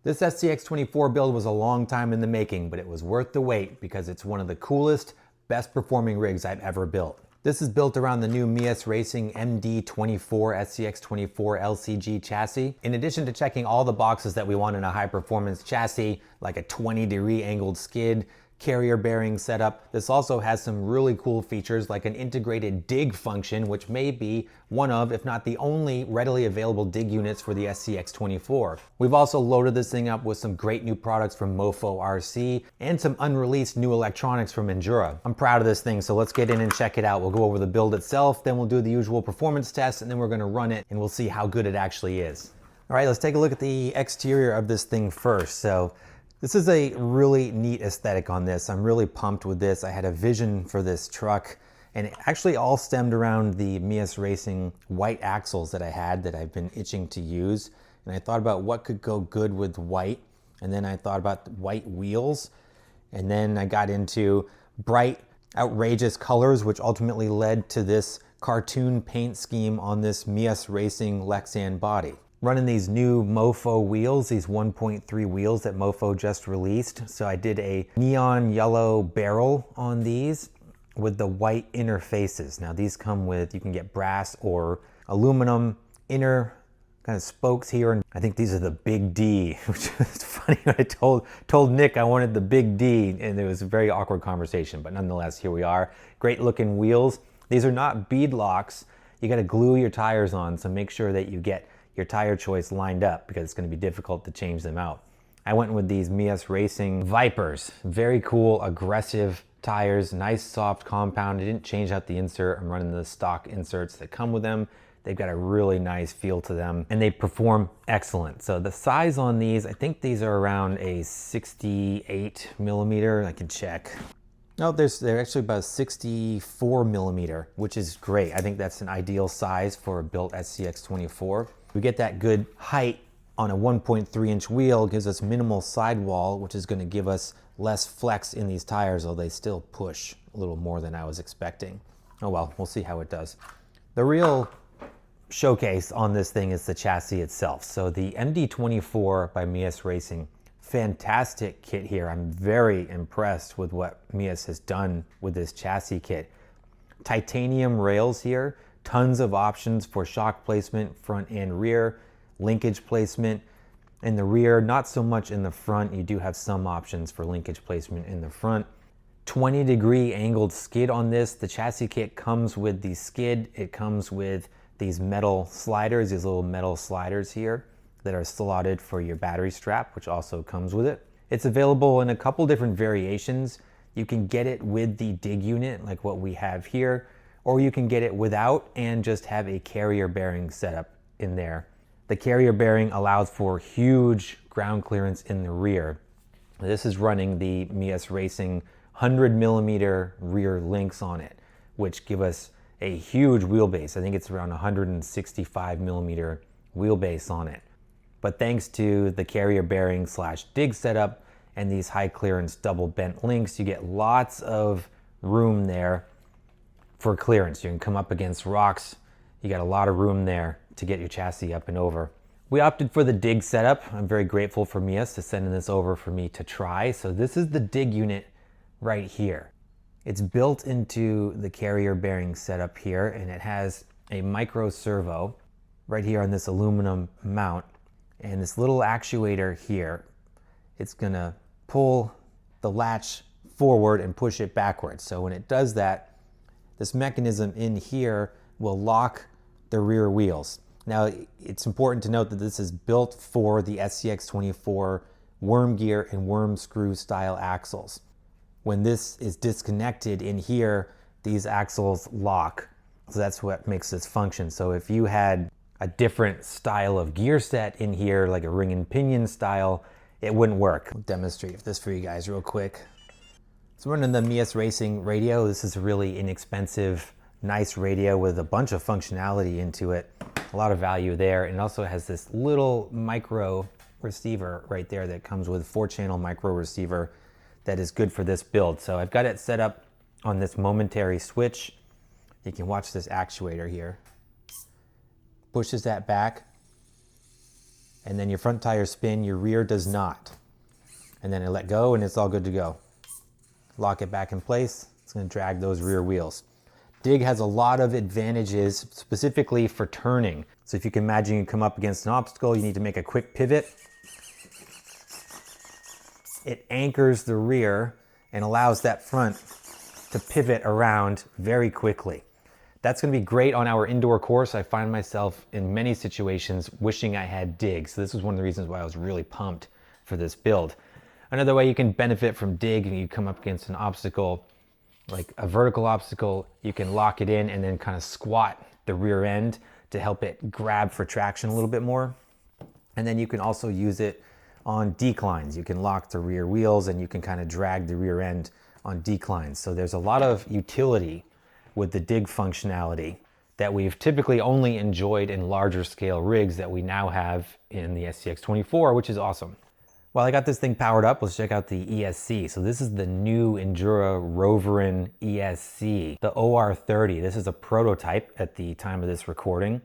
This SCX24 build was a long time in the making, but it was worth the wait because it's one of the coolest, best performing rigs I've ever built. This is built around the new Meus Racing MD24 SCX24 LCG chassis. In addition to checking all the boxes that we want in a high performance chassis, like a 20-degree angled skid, carrier bearing setup, this also has some really cool features like an integrated dig function, which may be one of, if not the only, readily available dig units for the SCX24. We've also loaded this thing up with some great new products from Mofo RC and some unreleased new electronics from Injora. I'm proud of this thing, so let's get in and check it out. We'll go over the build itself, then we'll do the usual performance tests, and then we're gonna run it and we'll see how good it actually is. All right, let's take a look at the exterior of this thing first. So this is a really neat aesthetic on this. I'm really pumped with this. I had a vision for this truck, and it actually all stemmed around the Meus Racing white axles that I had that I've been itching to use. And I thought about what could go good with white, and then I thought about white wheels, and then I got into bright, outrageous colors, which ultimately led to this cartoon paint scheme on this Meus Racing Lexan body. Running these new Mofo wheels, these 1.3 wheels that Mofo just released. So I did a neon yellow barrel on these with the white inner faces. Now these come with, you can get brass or aluminum inner kind of spokes here. And I think these are the Big D, which is funny. I told Nick I wanted the Big D, and it was a very awkward conversation, but nonetheless, here we are. Great looking wheels. These are not bead locks. You got to glue your tires on, so make sure that you get your tire choice lined up because it's going to be difficult to change them out. I went with these Meus Racing Vipers. Very cool, aggressive tires, nice soft compound. I didn't change out the insert. I'm running the stock inserts that come with them. They've got a really nice feel to them and they perform excellent. So the size on these, I think these are around a 68 millimeter. I can check. No, they're actually about 64 millimeter, which is great. I think that's an ideal size for a built SCX24. We get that good height on a 1.3 inch wheel, gives us minimal sidewall, which is going to give us less flex in these tires, although they still push a little more than I was expecting. Oh well, we'll see how it does. The real showcase on this thing is the chassis itself. So the MD24 by Meus Racing, fantastic kit here. I'm very impressed with what Meus has done with this chassis kit. Titanium rails here, tons of options for shock placement, front and rear, linkage placement in the rear, not so much in the front. You do have some options for linkage placement in the front. 20-degree angled skid on this. The chassis kit comes with the skid. It comes with these metal sliders, these little metal sliders here that are slotted for your battery strap, which also comes with it. It's available in a couple different variations. You can get it with the dig unit, like what we have here, or you can get it without and just have a carrier bearing setup in there. The carrier bearing allows for huge ground clearance in the rear. This is running the Meus Racing 100 millimeter rear links on it, which give us a huge wheelbase. I think it's around 165 millimeter wheelbase on it. But thanks to the carrier bearing / dig setup and these high clearance double bent links, you get lots of room there for clearance. You can come up against rocks. You got a lot of room there to get your chassis up and over. We opted for the dig setup. I'm very grateful for Meus to send this over for me to try. So this is the dig unit right here. It's built into the carrier bearing setup here, and it has a micro servo right here on this aluminum mount. And this little actuator here, it's gonna pull the latch forward and push it backwards. So when it does that, this mechanism in here will lock the rear wheels. Now, it's important to note that this is built for the SCX24 worm gear and worm screw style axles. When this is disconnected in here, these axles lock. So that's what makes this function. So if you had a different style of gear set in here, like a ring and pinion style, it wouldn't work. I'll demonstrate this for you guys real quick. So we're running the Meus Racing radio. This is a really inexpensive, nice radio with a bunch of functionality into it. A lot of value there. And it also has this little micro receiver right there that comes with 4-channel micro receiver that is good for this build. So I've got it set up on this momentary switch. You can watch this actuator here. Pushes that back, and then your front tires spin, your rear does not. And then I let go and it's all good to go. Lock it back in place. It's going to drag those rear wheels. Dig has a lot of advantages specifically for turning. So if you can imagine you come up against an obstacle, you need to make a quick pivot. It anchors the rear and allows that front to pivot around very quickly. That's going to be great on our indoor course. I find myself in many situations wishing I had dig. So this is one of the reasons why I was really pumped for this build. Another way you can benefit from dig, and you come up against an obstacle, like a vertical obstacle, you can lock it in and then kind of squat the rear end to help it grab for traction a little bit more. And then you can also use it on declines. You can lock the rear wheels and you can kind of drag the rear end on declines. So there's a lot of utility with the dig functionality that we've typically only enjoyed in larger scale rigs that we now have in the SCX24, which is awesome. While I got this thing powered up, let's check out the ESC. So this is the new Injora Roverin ESC, the OR30. This is a prototype at the time of this recording.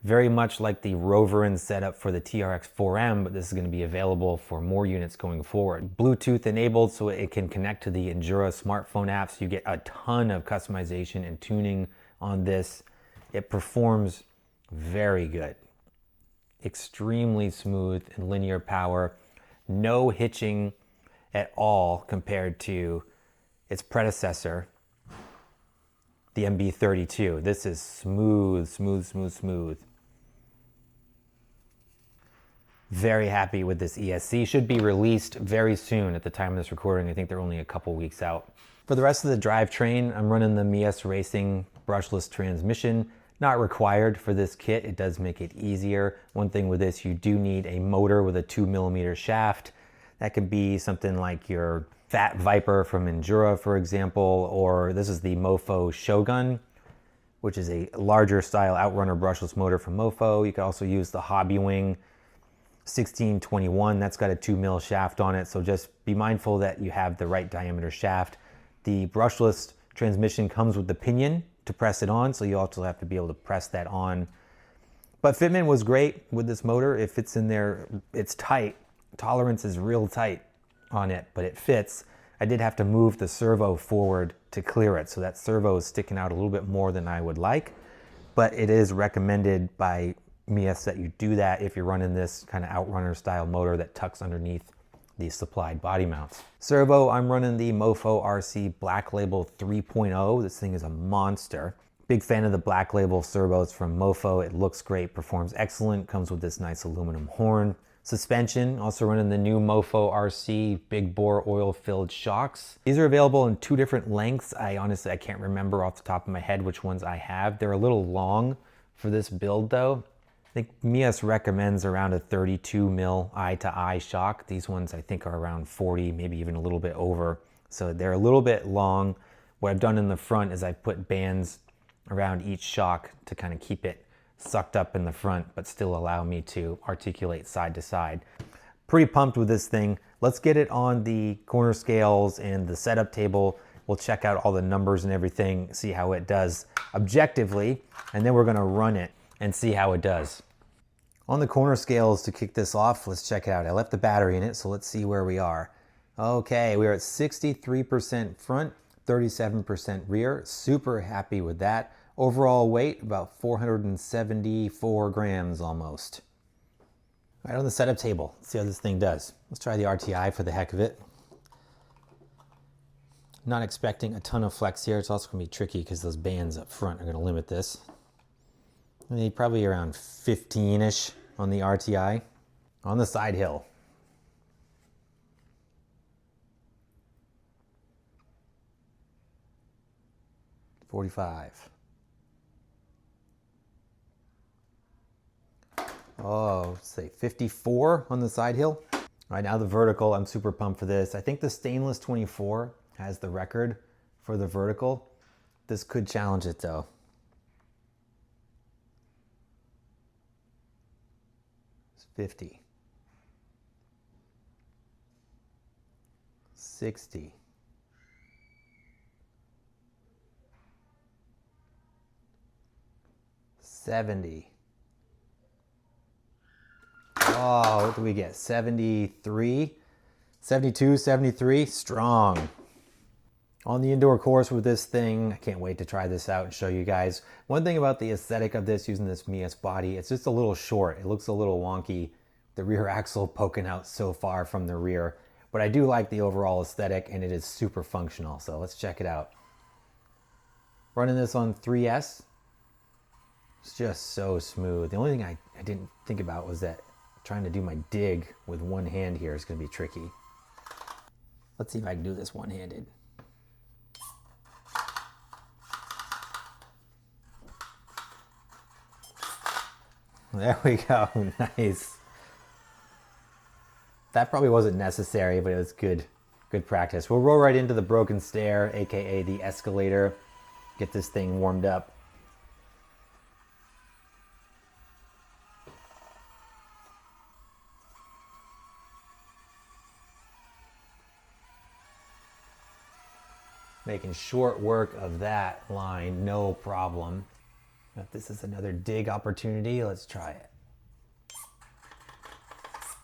Very much like the Roverin setup for the TRX4M, but this is going to be available for more units going forward. Bluetooth enabled, so it can connect to the Injora smartphone apps. You get a ton of customization and tuning on this. It performs very good. Extremely smooth and linear power. No hitching at all compared to its predecessor, the MD32. This is smooth, smooth, smooth, smooth. Very happy with this ESC. Should be released very soon at the time of this recording. I think they're only a couple weeks out. For the rest of the drivetrain, I'm running the Meus Racing brushless transmission. Not required for this kit. It does make it easier. One thing with this, you do need a motor with a 2mm shaft. That could be something like your Fat Viper from Injora, for example, or this is the Mofo Shogun, which is a larger style outrunner brushless motor from Mofo. You could also use the Hobbywing 1621. That's got a 2mm shaft on it, so just be mindful that you have the right diameter shaft. The brushless transmission comes with the pinion to press it on, so you also have to be able to press that on. But fitment was great with this motor. It fits in there, it's tight. Tolerance is real tight on it, but it fits. I did have to move the servo forward to clear it, so that servo is sticking out a little bit more than I would like, but it is recommended by Meus that you do that if you're running this kind of outrunner style motor that tucks underneath the supplied body mounts. Servo, I'm running the Mofo RC Black Label 3.0. This thing is a monster. Big fan of the Black Label servos from Mofo. It looks great, performs excellent, comes with this nice aluminum horn. Suspension, also running the new Mofo RC big bore oil filled shocks. These are available in 2 different lengths. I can't remember off the top of my head which ones I have. They're a little long for this build though. I think Meus recommends around a 32mm eye-to-eye shock. These ones I think are around 40, maybe even a little bit over. So they're a little bit long. What I've done in the front is I've put bands around each shock to kind of keep it sucked up in the front, but still allow me to articulate side to side. Pretty pumped with this thing. Let's get it on the corner scales and the setup table. We'll check out all the numbers and everything, see how it does objectively, and then we're gonna run it and see how it does. On the corner scales to kick this off, let's check it out. I left the battery in it, so let's see where we are. Okay, we are at 63% front, 37% rear. Super happy with that. Overall weight, about 474 grams almost. All right, on the setup table, let's see how this thing does. Let's try the RTI for the heck of it. Not expecting a ton of flex here. It's also gonna be tricky because those bands up front are gonna limit this. I mean, probably around 15-ish on the RTI. On the side hill. $45. Oh, let's say 54 on the side hill. All right, now the vertical, I'm super pumped for this. I think the stainless 24 has the record for the vertical. This could challenge it though. It's 50. 60. 70. Oh, what do we get? 73, 72, 73, strong. On the indoor course with this thing, I can't wait to try this out and show you guys. One thing about the aesthetic of this using this Meus body, it's just a little short. It looks a little wonky. The rear axle poking out so far from the rear. But I do like the overall aesthetic and it is super functional. So let's check it out. Running this on 3S. It's just so smooth. The only thing I didn't think about was that trying to do my dig with one hand here is going to be tricky. Let's see if I can do this one-handed. There we go. Nice. That probably wasn't necessary, but it was good practice. We'll roll right into the broken stair, aka the escalator. Get this thing warmed up. Making short work of that line, no problem. If this is another dig opportunity, let's try it.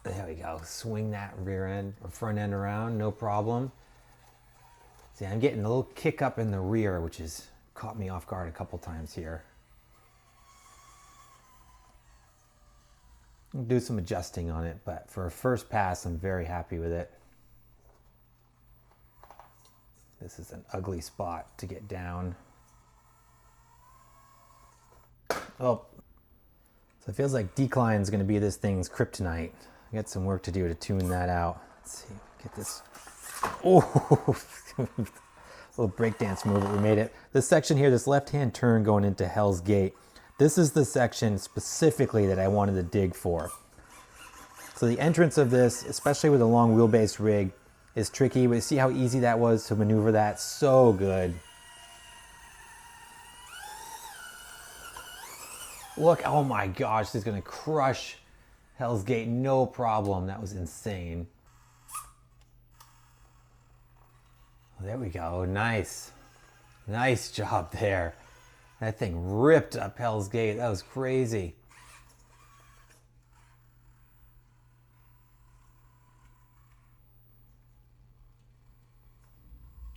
There we go. Swing that rear end or front end around, no problem. See, I'm getting a little kick up in the rear, which has caught me off guard a couple times here. I'll do some adjusting on it, but for a first pass, I'm very happy with it. This is an ugly spot to get down. Oh, so it feels like decline is going to be this thing's kryptonite. I got some work to do to tune that out. Let's see, get this. Oh, little breakdance move, we made it. This section here, this left-hand turn going into Hell's Gate. This is the section specifically that I wanted to dig for. So the entrance of this, especially with a long wheelbase rig, is tricky, but see how easy that was to maneuver that? So good. Look, oh my gosh, this is gonna crush Hell's Gate, no problem. That was insane. There we go, nice. Nice job there. That thing ripped up Hell's Gate, that was crazy.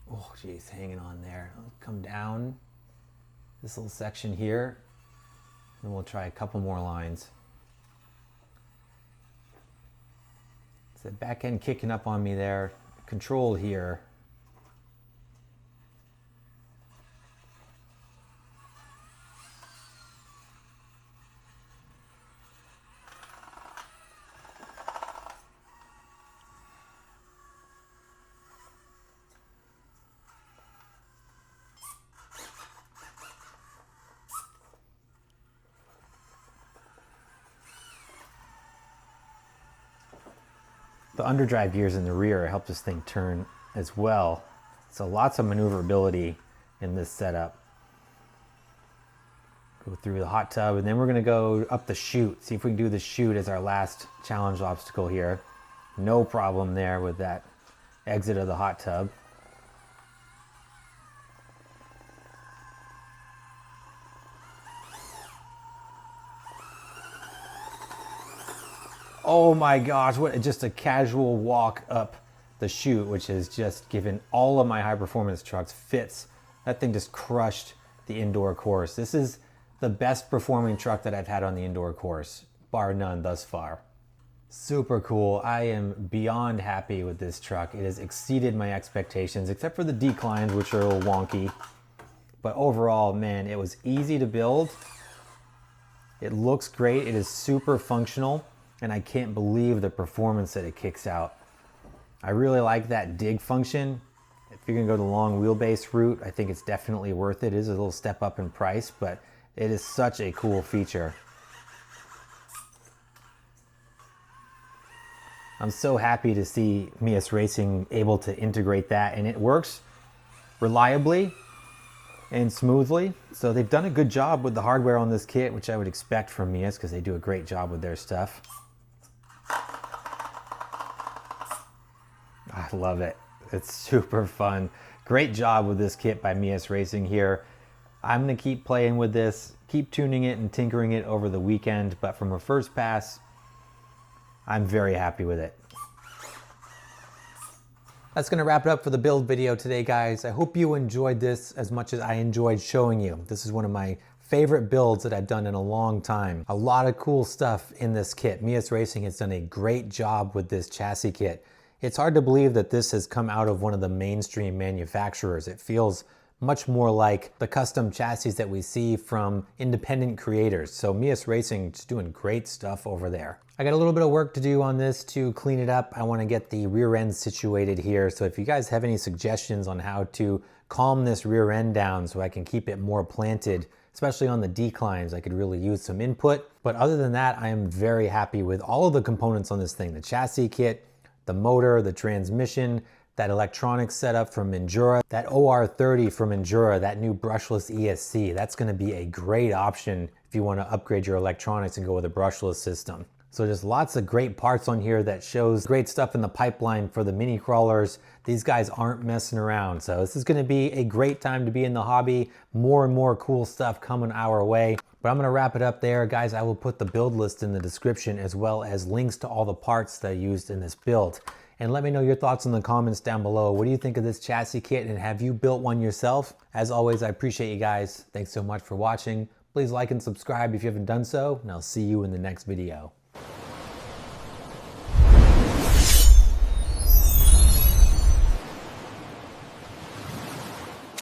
Oh geez, hanging on there. I'll come down this little section here, and we'll try a couple more lines. It's the back end kicking up on me there. Controlled here. The underdrive gears in the rear help this thing turn as well. So lots of maneuverability in this setup. Go through the hot tub, and then we're gonna go up the chute. See if we can do the chute as our last challenge obstacle here. No problem there with that exit of the hot tub. Oh my gosh, what just a casual walk up the chute, which has just given all of my high performance trucks fits. That thing just crushed the indoor course. This is the best performing truck that I've had on the indoor course, bar none thus far. Super cool. I am beyond happy with this truck. It has exceeded my expectations, except for the declines, which are a little wonky. But overall, man, it was easy to build. It looks great. It is super functional. And I can't believe the performance that it kicks out. I really like that dig function. If you're gonna go the long wheelbase route, I think it's definitely worth it. It is a little step up in price, but it is such a cool feature. I'm so happy to see Meus Racing able to integrate that, and it works reliably and smoothly. So they've done a good job with the hardware on this kit, which I would expect from Meus because they do a great job with their stuff. I love it. It's super fun. Great job with this kit by Meus Racing here. I'm gonna keep playing with this, keep tuning it and tinkering it over the weekend, but from a first pass, I'm very happy with it. That's gonna wrap it up for the build video today, guys. I hope you enjoyed this as much as I enjoyed showing you. This is one of my favorite builds that I've done in a long time. A lot of cool stuff in this kit. Meus Racing has done a great job with this chassis kit. It's hard to believe that this has come out of one of the mainstream manufacturers. It feels much more like the custom chassis that we see from independent creators. So Meus Racing is doing great stuff over there. I got a little bit of work to do on this to clean it up. I want to get the rear end situated here. So if you guys have any suggestions on how to calm this rear end down so I can keep it more planted, especially on the declines, I could really use some input. But other than that, I am very happy with all of the components on this thing. The chassis kit, the motor, the transmission, that electronics setup from Injora, that OR30 from Injora, that new brushless ESC. That's gonna be a great option if you wanna upgrade your electronics and go with a brushless system. So there's lots of great parts on here that shows great stuff in the pipeline for the mini crawlers. These guys aren't messing around. So this is gonna be a great time to be in the hobby. More and more cool stuff coming our way. But I'm gonna wrap it up there. Guys, I will put the build list in the description as well as links to all the parts that I used in this build. And let me know your thoughts in the comments down below. What do you think of this chassis kit and have you built one yourself? As always, I appreciate you guys. Thanks so much for watching. Please like and subscribe if you haven't done so, and I'll see you in the next video.